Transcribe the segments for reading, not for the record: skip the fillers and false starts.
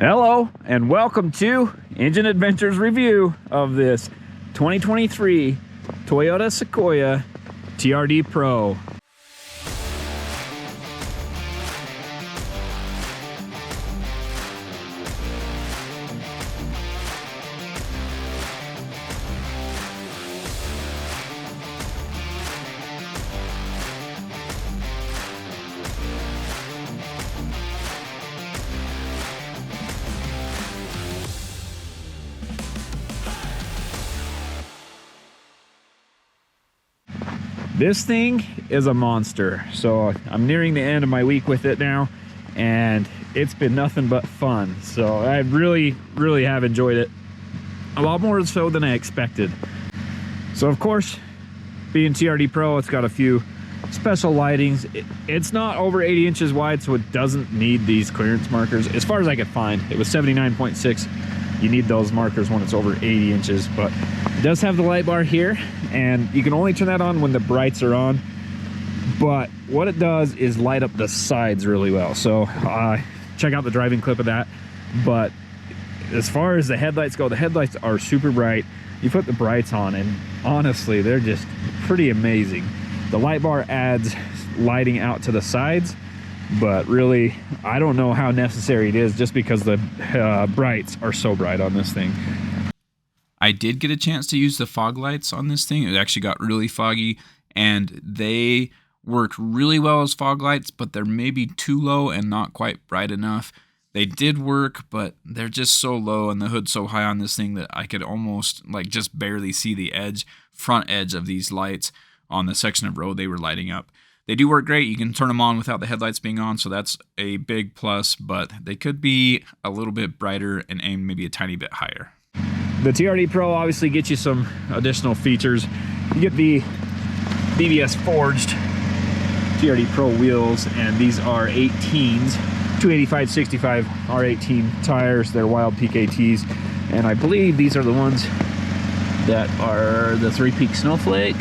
Hello and welcome to Engine Adventures review of this 2023 Toyota Sequoia TRD Pro. This thing is a monster. So I'm nearing the end of my week with it now, and it's been nothing but fun. So I really have enjoyed it. A lot more so than I expected. So of course, being TRD Pro, it's got a few special lightings. It's not over 80 inches wide, so it doesn't need these clearance markers. As far as I could find, it was 79.6. You need those markers when it's over 80 inches, but it does have the light bar here, and you can only turn that on when the brights are on. But what it does is light up the sides really well. So check out the driving clip of that. But as far as the headlights go, the headlights are super bright. You put the brights on and honestly, they're just pretty amazing. The light bar adds lighting out to the sides, but really, I don't know how necessary it is just because the brights are so bright on this thing. I did get a chance to use the fog lights on this thing. It actually got really foggy, and they work really well as fog lights, but they're maybe too low and not quite bright enough. They did work, but they're just so low and the hood's so high on this thing that I could almost just barely see the front edge of these lights on the section of road they were lighting up. They do work great. You can turn them on without the headlights being on, so that's a big plus, but they could be a little bit brighter and aimed maybe a tiny bit higher. The TRD Pro obviously gets you some additional features. You get the BBS forged TRD Pro wheels, and these are 18s, 285/65 R18 tires. They're Wild PKTs, and I believe these are the ones that are the 3-peak Snowflake.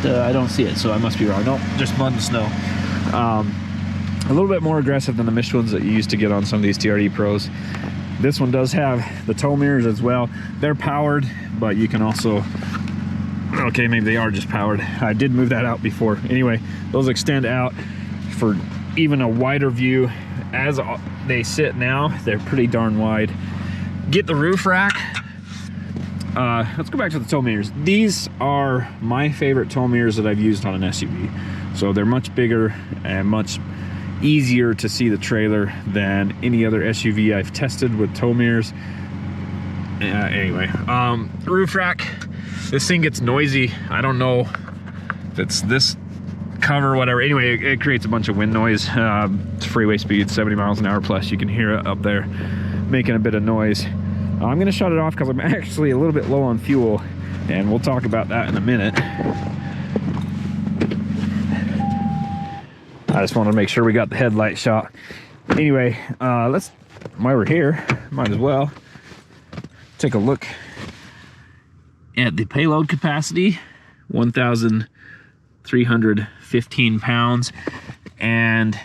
I don't see it, so I must be wrong. Nope, just mud and snow. A little bit more aggressive than the Michelin's that you used to get on some of these TRD Pros. This one does have the tow mirrors as well. They're powered, but you can also, okay, maybe they are just powered. I did move that out before. Anyway, those extend out for even a wider view. As they sit now, they're pretty darn wide. Get the roof rack. Let's go back to the tow mirrors. These are my favorite tow mirrors that I've used on an SUV. So they're much bigger and much easier to see the trailer than any other SUV I've tested with tow mirrors. Anyway, roof rack. This thing gets noisy. I don't know if it's this cover or whatever. Anyway, it creates a bunch of wind noise. It's freeway speed, 70 miles an hour plus. You can hear it up there making a bit of noise. I'm gonna shut it off because I'm actually a little bit low on fuel, and we'll talk about that in a minute. I just wanted to make sure we got the headlight shot. Anyway, while we're here, might as well take a look at the payload capacity, 1,315 pounds, and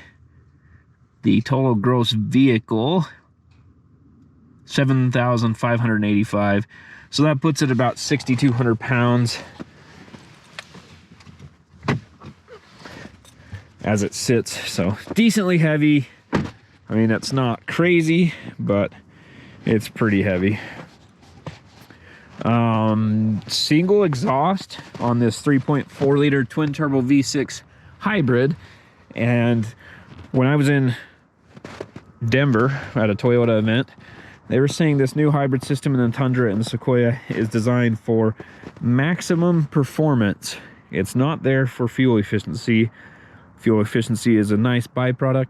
the total gross vehicle, 7,585. So that puts it about 6,200 pounds as it sits. So decently heavy. I mean, it's not crazy, but it's pretty heavy. Single exhaust on this 3.4 liter twin turbo V6 hybrid. And when I was in Denver at a Toyota event, they were saying this new hybrid system in the Tundra and the Sequoia is designed for maximum performance. It's not there for fuel efficiency. Fuel efficiency is a nice byproduct,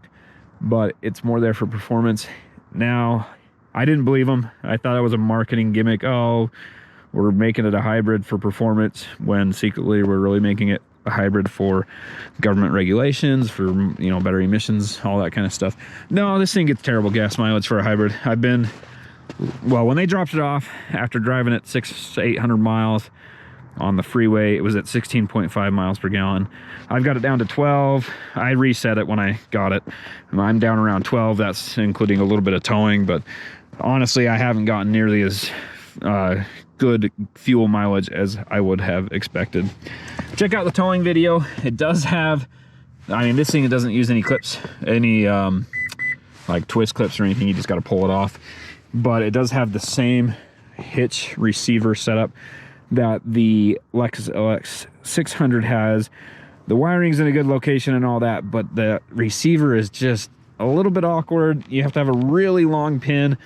but it's more there for performance. Now, I didn't believe them. I thought it was a marketing gimmick. Oh, we're making it a hybrid for performance, when secretly we're really making it a hybrid for government regulations, for, you know, better emissions, all that kind of stuff. No, this thing gets terrible gas mileage for a hybrid. Well, when they dropped it off after driving it 600 to 800 miles, on the freeway. It was at 16.5 miles per gallon. I've got it down to 12. I reset it when I got it. I'm down around 12. That's including a little bit of towing, but honestly, I haven't gotten nearly as good fuel mileage as I would have expected. Check out the towing video. It does have, I mean, this thing, it doesn't use any clips, any like twist clips or anything. You just got to pull it off. But it does have the same hitch receiver setup that the Lexus LX 600 has. The wiring's in a good location and all that, but the receiver is just a little bit awkward. You have to have a really long pin.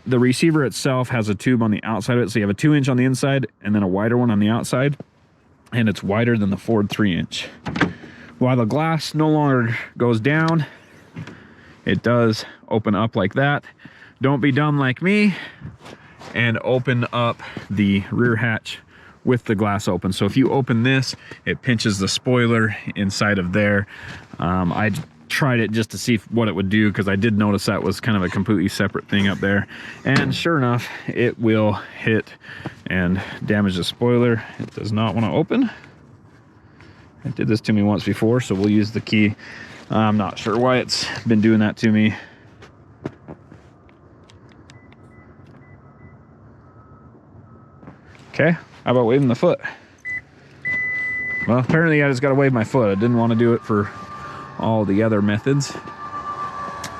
The receiver itself has a tube on the outside of it, so you have a 2-inch on the inside and then a wider one on the outside, and it's wider than the Ford 3-inch. While the glass no longer goes down, it does open up like that. Don't be dumb like me and open up the rear hatch with the glass open. So if you open this, it pinches the spoiler inside of there. I tried it just to see what it would do, because I did notice that was kind of a completely separate thing up there, and sure enough, it will hit and damage the spoiler. It does not want to open. It did this to me once before, so we'll use the key. I'm not sure why it's been doing that to me. Okay, how about waving the foot? Well, apparently I just got to wave my foot. I didn't want to do it for all the other methods.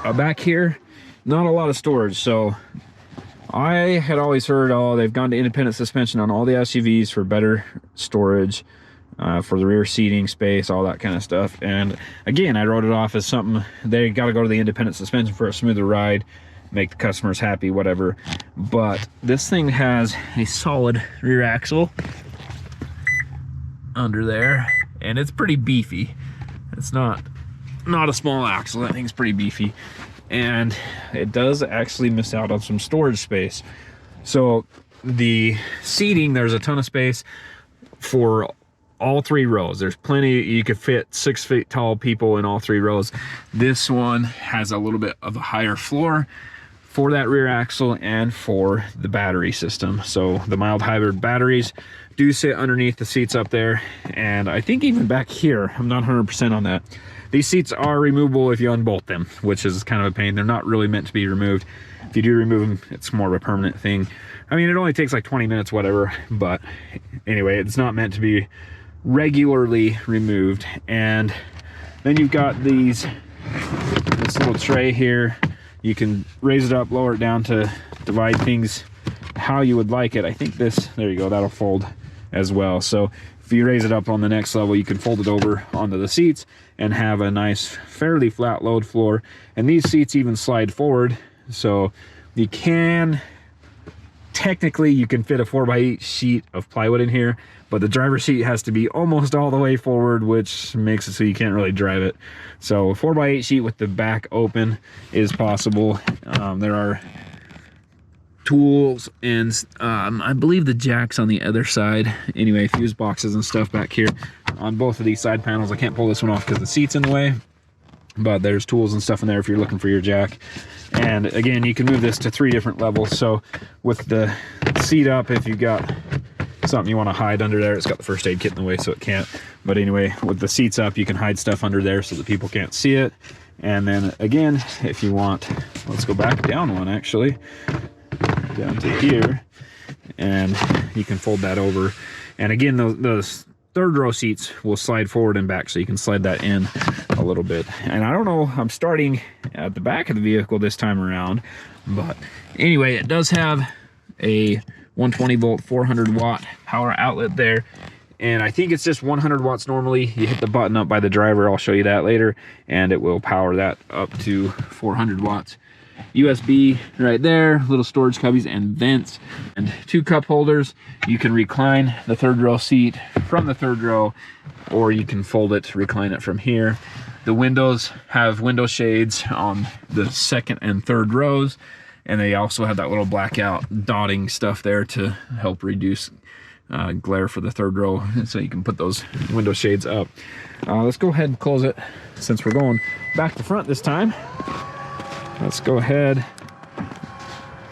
Back here, not a lot of storage. So I had always heard, oh, they've gone to independent suspension on all the SUVs for better storage, for the rear seating space, all that kind of stuff. And again, I wrote it off as something, they got to go to the independent suspension for a smoother ride, make the customers happy, whatever. But this thing has a solid rear axle under there, and it's pretty beefy. It's not a small axle. That thing's pretty beefy, and it does actually miss out on some storage space. So the seating, there's a ton of space for all 3 rows. There's plenty. You could fit 6 feet tall people in all 3 rows. This one has a little bit of a higher floor for that rear axle and for the battery system. So the mild hybrid batteries do sit underneath the seats up there, and I think even back here, I'm not 100% on that. These seats are removable if you unbolt them, which is kind of a pain. They're not really meant to be removed. If you do remove them, it's more of a permanent thing. I mean, it only takes like 20 minutes, whatever, but anyway, it's not meant to be regularly removed. And then you've got this little tray here. You can raise it up, lower it down to divide things how you would like it. I think this, there you go, that'll fold as well. So if you raise it up on the next level, you can fold it over onto the seats and have a nice, fairly flat load floor. And these seats even slide forward, so you can, technically, you can fit a 4x8 sheet of plywood in here, but the driver's seat has to be almost all the way forward, which makes it so you can't really drive it. So a 4x8 sheet with the back open is possible. There are tools and I believe the jack's on the other side. Anyway, fuse boxes and stuff back here on both of these side panels. I can't pull this one off because the seat's in the way, but there's tools and stuff in there if you're looking for your jack. And again, you can move this to 3 different levels. So with the seat up, if you've got something you want to hide under there, it's got the first aid kit in the way, so it can't. But anyway, with the seats up, you can hide stuff under there so that people can't see it. And then again, if you want, let's go back down one actually, down to here, and you can fold that over. And again, those 3rd row seats will slide forward and back, so you can slide that in a little bit. And I don't know, I'm starting at the back of the vehicle this time around, but anyway, it does have a 120 volt 400 watt power outlet there, and I think it's just 100 watts normally. You hit the button up by the driver, I'll show you that later, and it will power that up to 400 watts. USB right there, little storage cubbies and vents, and 2 cup holders. You can recline the 3rd row seat from the 3rd row, or you can fold it, recline it from here. The windows have window shades on the 2nd and 3rd rows, and they also have that little blackout dotting stuff there to help reduce glare for the 3rd row, so you can put those window shades up. Let's go ahead and close it since we're going back to front this time. Let's go ahead.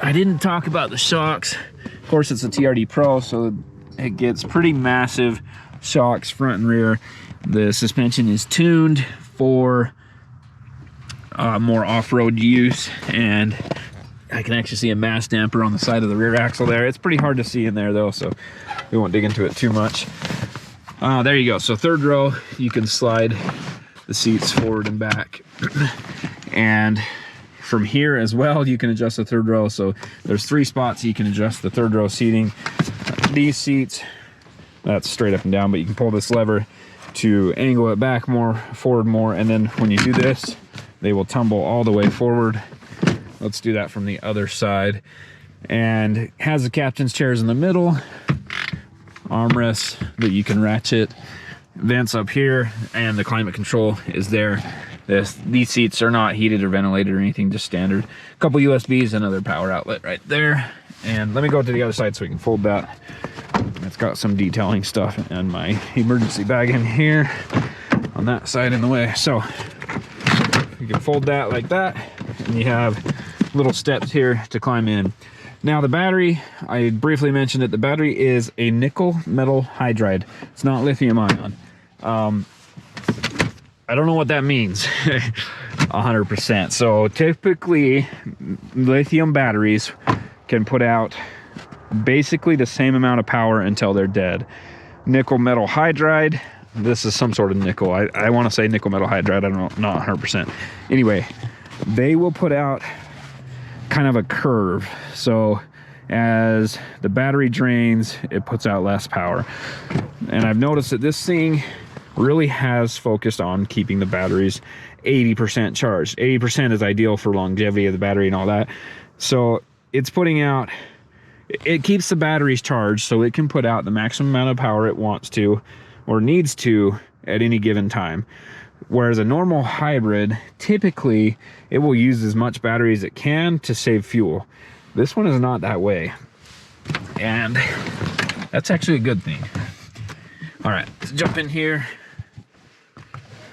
I didn't talk about the shocks. Of course, it's a TRD Pro, so it gets pretty massive shocks front and rear. The suspension is tuned for more off-road use, and I can actually see a mass damper on the side of the rear axle there. It's pretty hard to see in there though, so we won't dig into it too much. There you go. So third row, you can slide the seats forward and back. And from here as well, you can adjust the third row. So there's 3 spots you can adjust the third row seating. These seats, that's straight up and down, but you can pull this lever to angle it back more, forward more, and then when you do this, they will tumble all the way forward. Let's do that from the other side. And has the captain's chairs in the middle, armrests that you can ratchet, vents up here, and the climate control is there. These seats are not heated or ventilated or anything, just standard. A couple USBs, another power outlet right there. And let me go to the other side so we can fold that. It's got some detailing stuff and my emergency bag in here on that side in the way. So you can fold that like that, and you have little steps here to climb in. Now the battery, I briefly mentioned it, the battery is a nickel metal hydride. It's not lithium ion. I don't know what that means 100%. So typically lithium batteries can put out basically the same amount of power until they're dead. Nickel metal hydride, this is some sort of nickel. I want to say nickel metal hydride, I don't know, not 100%. Anyway, they will put out kind of a curve. So as the battery drains, it puts out less power. And I've noticed that this thing really has focused on keeping the batteries 80% charged. 80% is ideal for longevity of the battery and all that. So it's putting out, it keeps the batteries charged so it can put out the maximum amount of power it wants to or needs to at any given time. Whereas a normal hybrid, typically it will use as much battery as it can to save fuel. This one is not that way, and that's actually a good thing. All right, let's jump in here,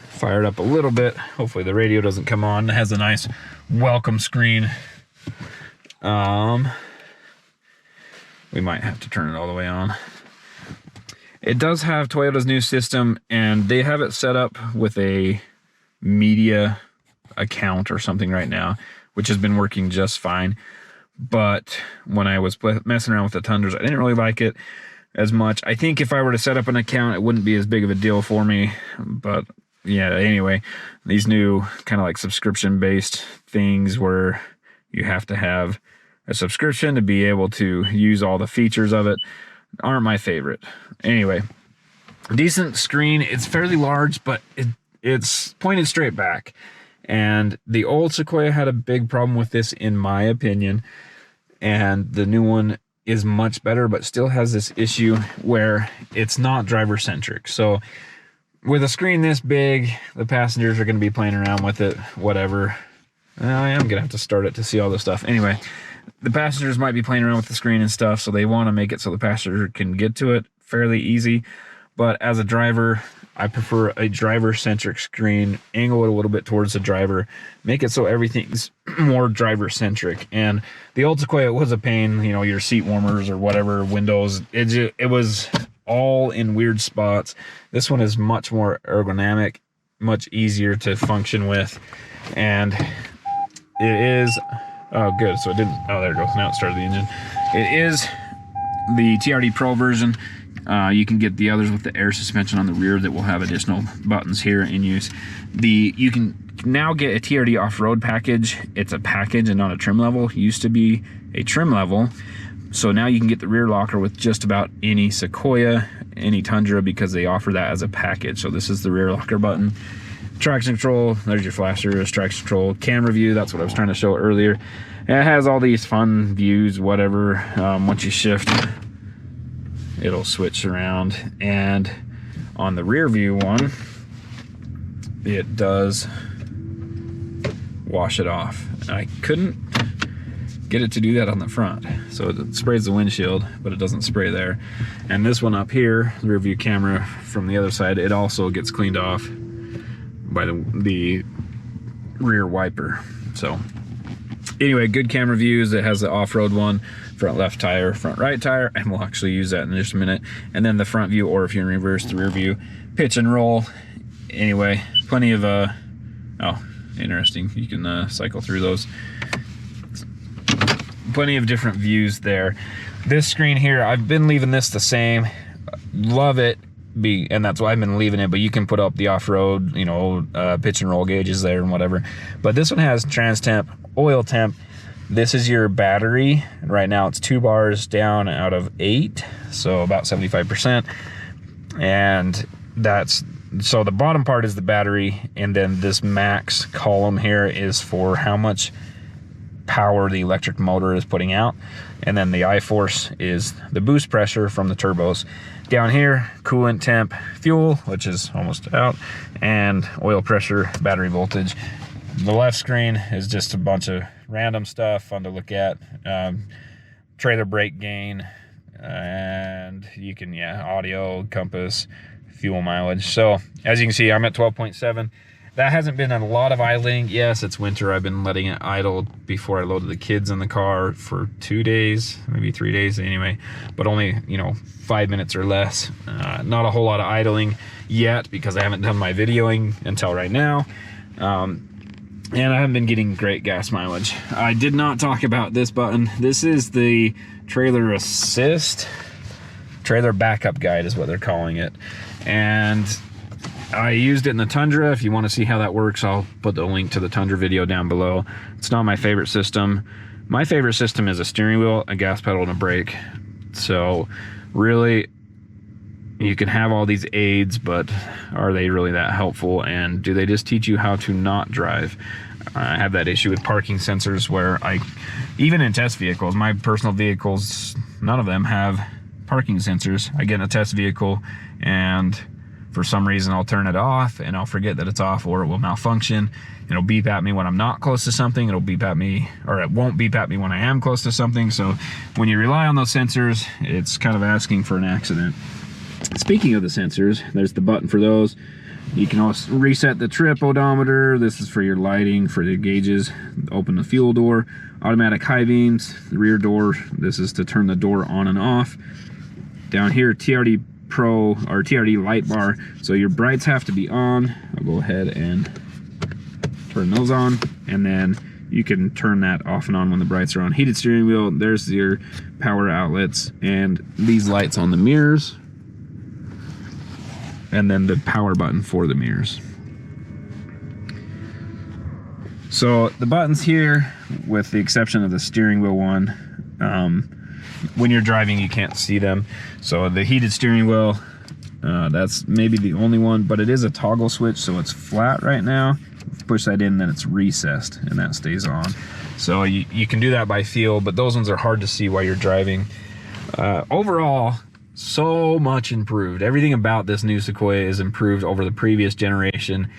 fire it up a little bit. Hopefully the radio doesn't come on. It has a nice welcome screen. We might have to turn it all the way on. It does have Toyota's new system, and they have it set up with a media account or something right now, which has been working just fine. But when I was messing around with the Tundras, I didn't really like it as much. I think if I were to set up an account, it wouldn't be as big of a deal for me. But yeah, anyway, these new kind of like subscription-based things where you have to have a subscription to be able to use all the features of it aren't my favorite. Anyway, decent screen. It's fairly large, but it's pointed straight back. And the old Sequoia had a big problem with this, in my opinion. And the new one is much better, but still has this issue where it's not driver-centric. So with a screen this big, the passengers are going to be playing around with it, whatever. I am going to have to start it to see all this stuff. Anyway, the passengers might be playing around with the screen and stuff, so they want to make it so the passenger can get to it fairly easy. But as a driver, I prefer a driver-centric screen, angle it a little bit towards the driver, make it so everything's more driver-centric. And the old Sequoia was a pain, you know, your seat warmers or whatever, windows, it was all in weird spots. This one is much more ergonomic, much easier to function with, and it is, oh good, so it didn't, oh there it goes, now it started the engine. It is the TRD Pro version. You can get the others with the air suspension on the rear that will have additional buttons here in use. You can now get a TRD off-road package. It's a package and not a trim level. It used to be a trim level. So now you can get the rear locker with just about any Sequoia, any Tundra, because they offer that as a package. So this is the rear locker button. Traction control, there's your flashers, traction control, camera view, that's what I was trying to show earlier. And it has all these fun views, whatever. Once you shift, it'll switch around. And on the rear view one, it does wash it off. And I couldn't get it to do that on the front. So it sprays the windshield, but it doesn't spray there. And this one up here, the rear view camera from the other side, it also gets cleaned off by the rear wiper. So Anyway, good camera views. It has the off-road one, front left tire, front right tire, and we'll actually use that in just a minute. And then the front view, or if you're in reverse, the rear view, pitch and roll. Anyway, plenty of, oh, interesting. You can cycle through those. Plenty of different views there. This screen here, I've been leaving this the same. Love it. And that's why I've been leaving it, but you can put up the off-road, you know, pitch and roll gauges there and whatever. But this one has trans temp, oil temp. This is your battery. Right now it's 2 bars down out of 8, so about 75%. And that's, so the bottom part is the battery, and then this max column here is for how much power the electric motor is putting out. And then the I-force is the boost pressure from the turbos. Down here, coolant temp, fuel, which is almost out, and oil pressure, battery voltage. The left screen is just a bunch of random stuff, fun to look at. Trailer brake gain, and you can, yeah, audio, compass, fuel mileage. So as you can see, I'm at 12.7. That hasn't been a lot of idling. Yes, it's winter. I've been letting it idle before I loaded the kids in the car for 2 days, maybe 3 days anyway, but only, you know, 5 minutes or less. Not a whole lot of idling yet because I haven't done my videoing until right now. And I haven't been getting great gas mileage. I did not talk about this button. This is the trailer assist, trailer backup guide is what they're calling it. And I used it in the Tundra. If you want to see how that works, I'll put the link to the Tundra video down below. It's not my favorite system. My favorite system is a steering wheel, a gas pedal, and a brake. So really, you can have all these aids, but are they really that helpful? And do they just teach you how to not drive? I have that issue with parking sensors where even in test vehicles, my personal vehicles, none of them have parking sensors. I get in a test vehicle and for some reason I'll turn it off and I'll forget that it's off, or it will malfunction. It'll beep at me when I'm not close to something. It'll beep at me, or it won't beep at me when I am close to something. So when you rely on those sensors, it's kind of asking for an accident. Speaking of the sensors, there's the button for those. You can also reset the trip odometer. This is for your lighting, for the gauges. Open the fuel door. Automatic high beams. The rear door, this is to turn the door on and off. Down here, TRD Pro or TRD light bar. So your brights have to be on. I'll go ahead and turn those on, and then you can turn that off and on when the brights are on. Heated steering wheel, there's your power outlets, and these lights on the mirrors, and then the power button for the mirrors. So the buttons here, with the exception of the steering wheel one, when you're driving you can't see them. So the heated steering wheel, that's maybe the only one, but it is a toggle switch, so it's flat right now. Push that in, then it's recessed, and that stays on. So you can do that by feel, but those ones are hard to see while you're driving. Overall, so much improved. Everything about this new Sequoia is improved over the previous generation.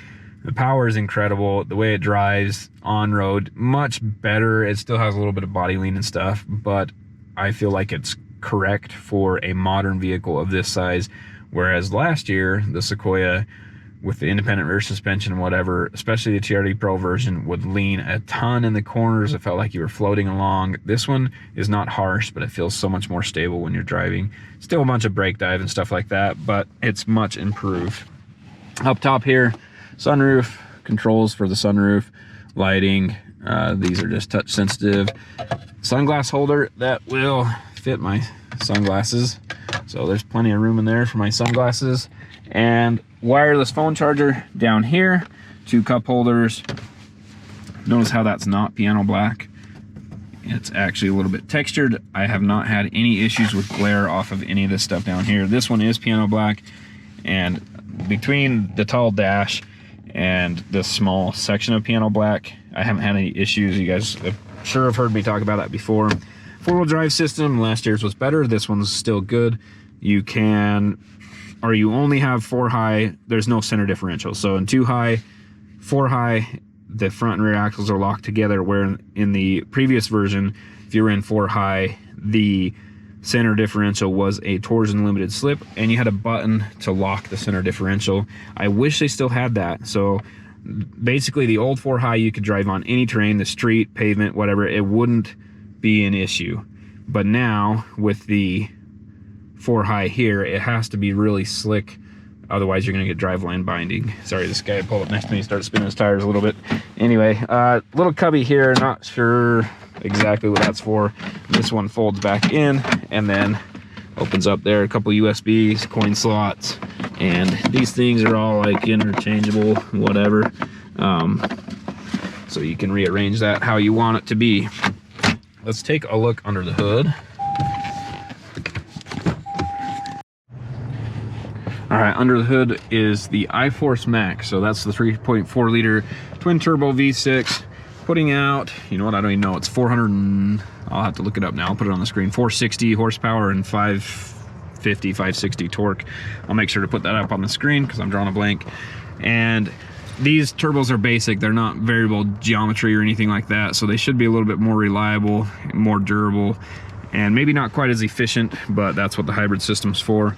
The power is incredible. The way it drives on road, much better. It still has a little bit of body lean and stuff, but I feel like it's correct for a modern vehicle of this size. Whereas last year, the Sequoia with the independent rear suspension and whatever, especially the TRD Pro version, would lean a ton in the corners. It felt like you were floating along. This one is not harsh, but it feels so much more stable when you're driving. Still a bunch of brake dive and stuff like that, but it's much improved. Up top here, sunroof, controls for the sunroof, lighting. These are just touch sensitive. Sunglass holder that will fit my sunglasses. So there's plenty of room in there for my sunglasses. And wireless phone charger down here, 2 cup holders. Notice how that's not piano black. It's actually a little bit textured. I have not had any issues with glare off of any of this stuff down here. This one is piano black, and between the tall dash and this small section of piano black, I haven't had any issues. You guys have sure have heard me talk about that before. 4-wheel drive system, last year's was better. This one's still good. You can, or you only have 4 high, there's no center differential. So in 2 high, 4 high, the front and rear axles are locked together, where in the previous version, if you were in 4 high, the center differential was a torsion limited slip, and you had a button to lock the center differential. I wish they still had that. So Basically, the old 4 high you could drive on any terrain, the street, pavement, whatever, it wouldn't be an issue. But now with the 4 high here, it has to be really slick, otherwise you're gonna get driveline binding. Sorry, this guy pulled up next to me and started spinning his tires a little bit. Anyway, little cubby here, not sure exactly what that's for. This one folds back in and then opens up there, a couple USBs, coin slots, and these things are all like interchangeable, whatever. So you can rearrange that how you want it to be. Let's take a look under the hood. All right, under the hood is the iForce Max. So that's the 3.4 liter twin turbo V6, putting out, you know what, I don't even know, it's 400 and, I'll have to look it up now, I'll put it on the screen, 460 horsepower and 550, 560 torque. I'll make sure to put that up on the screen because I'm drawing a blank. And these turbos are basic, they're not variable geometry or anything like that, so they should be a little bit more reliable, more durable, and maybe not quite as efficient, but that's what the hybrid system's for.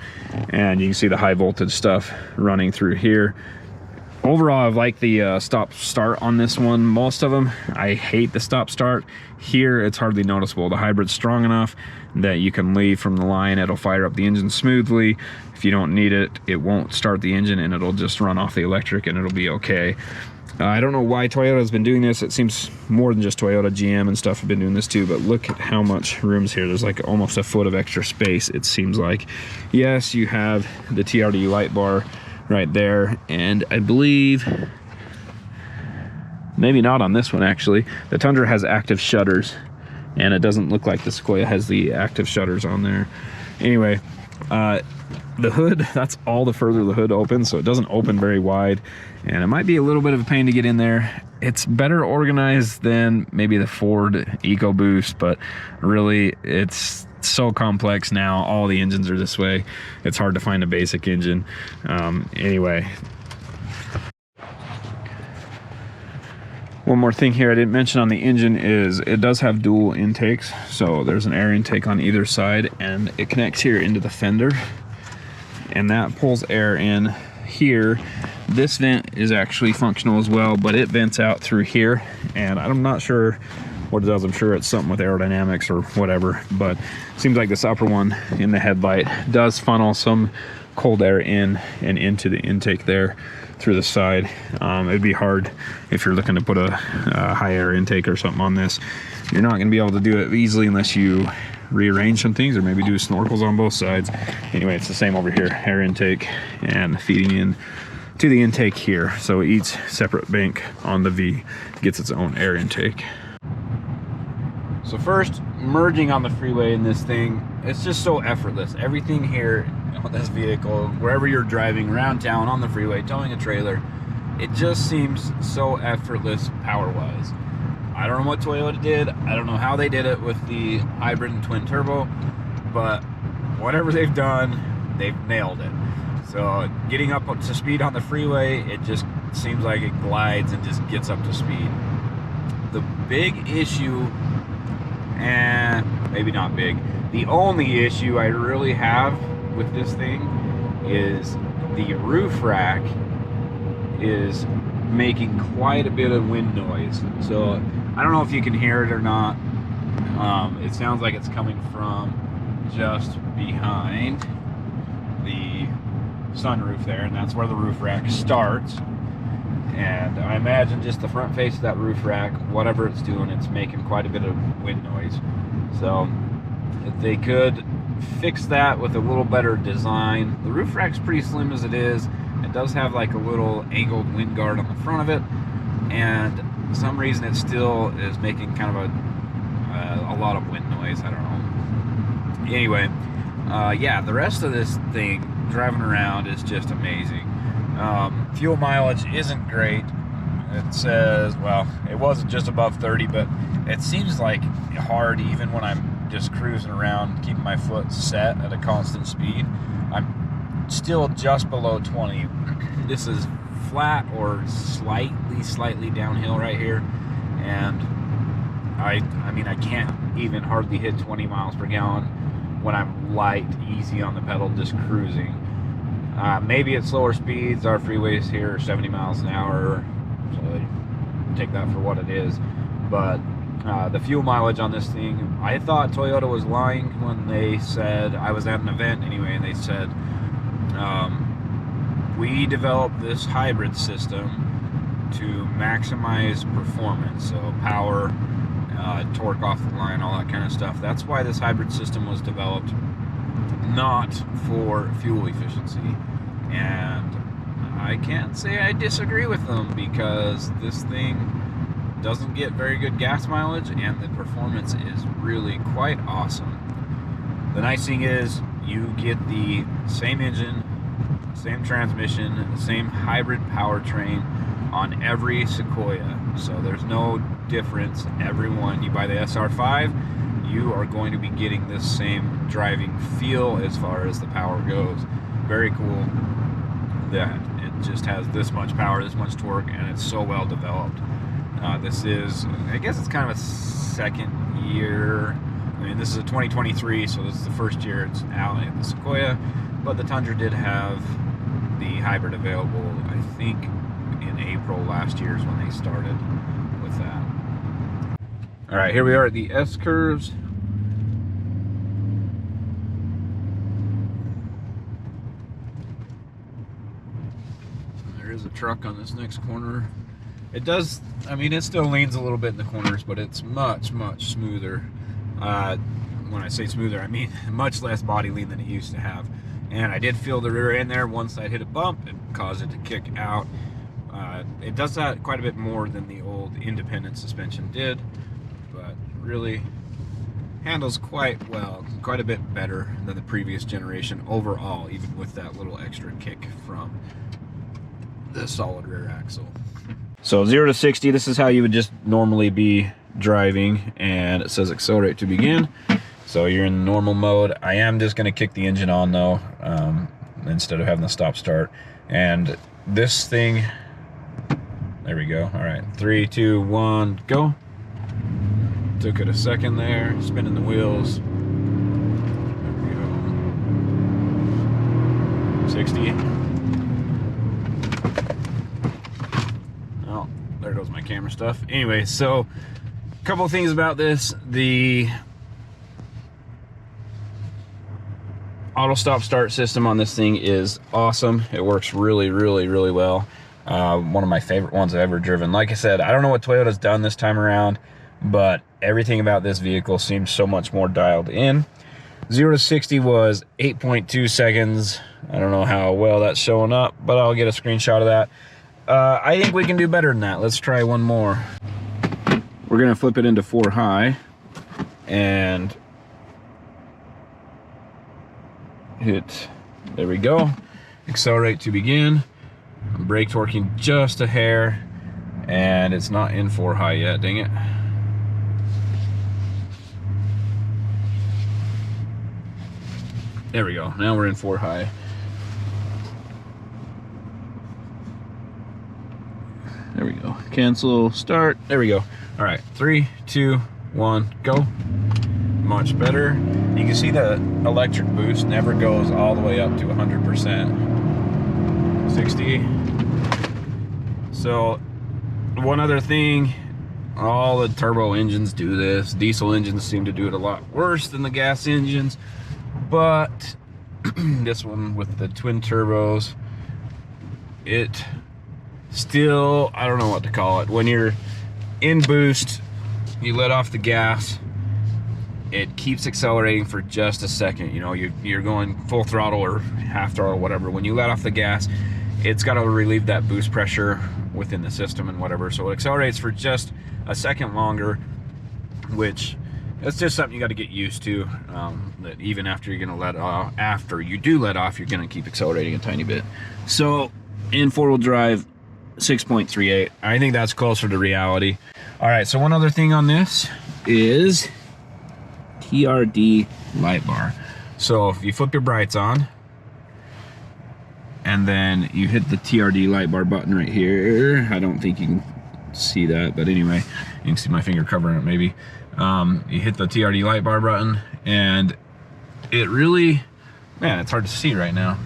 And you can see the high voltage stuff running through here. Overall, I like the stop start on this one. Most of them, I hate the stop start. Here, it's hardly noticeable. The hybrid's strong enough that you can leave from the line. It'll fire up the engine smoothly. If you don't need it, it won't start the engine and it'll just run off the electric and it'll be okay. I don't know why Toyota's been doing this. It seems more than just Toyota, GM and stuff have been doing this too, but look at how much room's here. There's like almost a foot of extra space, it seems like. Yes, you have the TRD light bar right there, and I believe, maybe not on this one actually, the Tundra has active shutters, and it doesn't look like the Sequoia has the active shutters on there. Anyway, the hood, that's all the further the hood opens, so it doesn't open very wide, and it might be a little bit of a pain to get in there. It's better organized than maybe the Ford EcoBoost, but really it's so complex now. All the engines are this way. It's hard to find a basic engine. Anyway, one more thing here I didn't mention on the engine is it does have dual intakes. So there's an air intake on either side, and it connects here into the fender, and that pulls air in here. This vent is actually functional as well, but it vents out through here, and I'm not sure what it does. I'm sure it's something with aerodynamics or whatever, but it seems like this upper one in the headlight does funnel some cold air in and into the intake there through the side. It'd be hard if you're looking to put a high air intake or something on this. You're not going to be able to do it easily unless you rearrange some things or maybe do snorkels on both sides. Anyway, it's the same over here, air intake and feeding in to the intake here. So each separate bank on the V gets its own air intake. So first, merging on the freeway in this thing, it's just so effortless. Everything here on this vehicle, wherever you're driving around town, on the freeway, towing a trailer, it just seems so effortless power-wise. I don't know what Toyota did. I don't know how they did it with the hybrid and twin turbo, but whatever they've done, they've nailed it. So getting up to speed on the freeway, it just seems like it glides and just gets up to speed. The big issue, and maybe not big, the only issue I really have with this thing is the roof rack is making quite a bit of wind noise. So I don't know if you can hear it or not. It sounds like it's coming from just behind the sunroof there, and that's where the roof rack starts. And I imagine just the front face of that roof rack, whatever it's doing, it's making quite a bit of wind noise. So if they could fix that with a little better design. The roof rack's pretty slim as it is. It does have like a little angled wind guard on the front of it, and for some reason it still is making kind of a lot of wind noise. I don't know. Anyway, yeah, the rest of this thing driving around is just amazing. Fuel mileage isn't great. It says, well, it wasn't just above 30, but it seems like hard even when I'm just cruising around, keeping my foot set at a constant speed. I'm still just below 20. This is flat or slightly downhill right here, and I mean I can't even hardly hit 20 miles per gallon when I'm light, easy on the pedal, just cruising. Maybe at slower speeds, our freeways here are 70 miles an hour, so take that for what it is. But the fuel mileage on this thing, I thought Toyota was lying when they said, I was at an event anyway, and they said, we developed this hybrid system to maximize performance, so power, torque off the line, all that kind of stuff. That's why this hybrid system was developed, not for fuel efficiency. And I can't say I disagree with them, because this thing doesn't get very good gas mileage and the performance is really quite awesome. The nice thing is you get the same engine, same transmission, same hybrid powertrain on every Sequoia, so there's no difference. Every one you buy the SR5, you are going to be getting this same driving feel as far as the power goes. Very cool that it just has this much power, this much torque, and it's so well developed. This is, I guess it's kind of a second year. I mean, this is a 2023, so this is the first year it's out in the Sequoia, but the Tundra did have the hybrid available, I think, in April last year is when they started with that. All right, here we are at the S-curves. There is a truck on this next corner. It does, I mean, it still leans a little bit in the corners, but it's much, much smoother. When I say smoother, I mean much less body lean than it used to have. And I did feel the rear end there. Once I hit a bump, it caused it to kick out. It does that quite a bit more than the old independent suspension did, but really handles quite well, quite a bit better than the previous generation overall, even with that little extra kick from the solid rear axle. So 0 to 60, this is how you would just normally be driving, and it says accelerate to begin. So you're in normal mode. I am just going to kick the engine on though, instead of having the stop start. And this thing, there we go. All right, 3, 2, 1, go. Took it a second there, spinning the wheels. There we go. 60. There goes my camera stuff. Anyway, so a couple of things about this. The auto stop start system on this thing is awesome. It works really, really, really well. One of my favorite ones I've ever driven. Like I said, I don't know what Toyota's done this time around, but everything about this vehicle seems so much more dialed in. 0 to 60 was 8.2 seconds. I don't know how well that's showing up, but I'll get a screenshot of that. I think we can do better than that. Let's try one more. We're gonna flip it into 4 high and hit, there we go. Accelerate to begin. I'm brake torquing just a hair, and it's not in 4 high yet, dang it. There we go, now we're in 4 high. There we go. Cancel, start. There we go. All right, 3, 2, 1, go. Much better. You can see the electric boost never goes all the way up to 100%. 60. So, one other thing, all the turbo engines do this. Diesel engines seem to do it a lot worse than the gas engines, but this one with the twin turbos, it still, I don't know what to call it. When you're in boost, you let off the gas, it keeps accelerating for just a second. You know, you're going full throttle or half throttle, whatever. When you let off the gas, it's got to relieve that boost pressure within the system and whatever. So it accelerates for just a second longer, which it's just something you got to get used to. That even after you're going to let off, after you do let off, you're going to keep accelerating a tiny bit. So in 4-wheel drive, 6.38. I think that's closer to reality. All right, so one other thing on this is TRD light bar. So if you flip your brights on and then you hit the TRD light bar button right here, I don't think you can see that, but anyway, you can see my finger covering it maybe. You hit the TRD light bar button and it really, man, it's hard to see right now.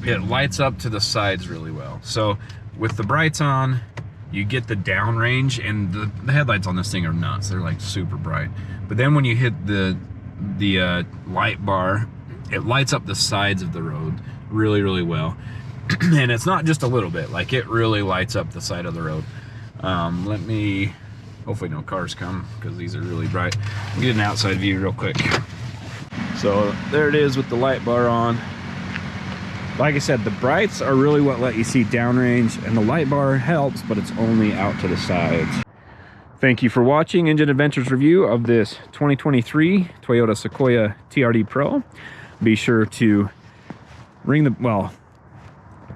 it lights up to the sides really well. So with the brights on, you get the downrange, and the headlights on this thing are nuts. They're like super bright. But then when you hit the light bar, it lights up the sides of the road really, really well. And it's not just a little bit, like it really lights up the side of the road. Let me, hopefully no cars come because these are really bright. We'll get an outside view real quick. So there it is with the light bar on. Like I said, the brights are really what let you see downrange, and the light bar helps, but it's only out to the sides. Thank you for watching Engine Adventures review of this 2023 Toyota Sequoia TRD Pro. Be sure to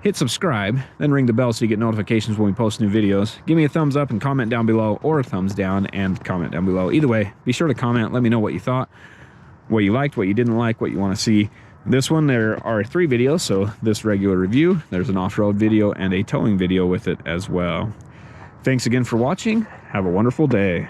hit subscribe, then ring the bell so you get notifications when we post new videos. Give me a thumbs up and comment down below, or a thumbs down and comment down below. Either way, be sure to comment. Let me know what you thought, what you liked, what you didn't like, what you want to see. This one, there are 3 videos, so this regular review, there's an off-road video and a towing video with it as well. Thanks again for watching. Have a wonderful day.